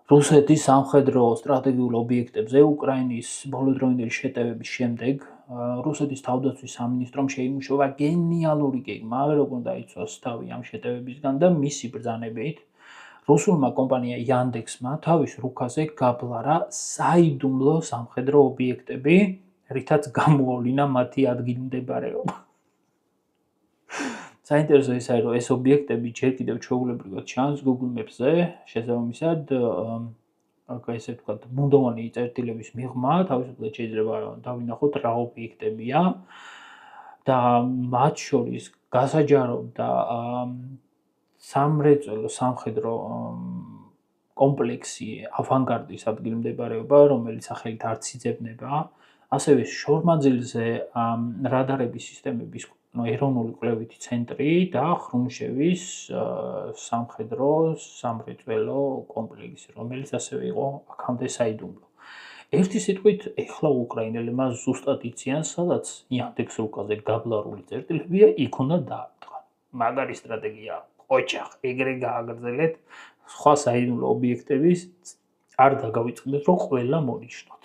რუსეთის სამხედრო სტრატეგიულ ობიექტებზე უკრაინის ბოლოდროინდელი შეტევების შემდეგ რუსეთის თავდაცვის სამინისტრომ შეიმუშავა გენიალური გეგმა, როგორ დაიცვას თავი ამ შეტევებისგან და მისი ბრძანებით რუსულმა კომპანია Yandex-მა თავის რუქაზე გაბლარა საიდუმლო სამხედრო ობიექტები, რითაც გამოავლინა მათი ადგილმდებარეობა. საინტერესო ის არის, რომ ეს ობიექტები ჯერ კიდევ ჩვეულებრივად ჩანს Google Maps-ზე, შესაბამისად, ესე ვთქვათ, ბუნდოვანი წერტილების მიღმა, თავისუფლად შეიძლება დავინახოთ რა ობიექტებია და მათ შორის გასაჯაროვდა სამრეწველო სამხედრო კომპლექსი ავანგარდის ადგილმდებარეობა, რომელიც სახელით არც იძებნება, ასევე შორმაძილზე რადარების სისტემების ეროვნული კვლევითი ცენტრი და ხრუმშევის სამხედრო სამრეწველო კომპლექსი, რომელიც ასევე იყო აქამდე საიდუმლო. ერთი სიტყვით, ეხლა უკრაინელებმა ზუსტად იციან, სადაც Yandex რუკაზე გაბლარული წერტილებია, იქ უნდა დაარტყან. მაგარი სტრატეგია, ოჯახ, ეგრე გააგრძელეთ, სხვა საიდუმლო ობიექტების არ დაგავიწყდეთ, რომ ყველა მონიშნოთ.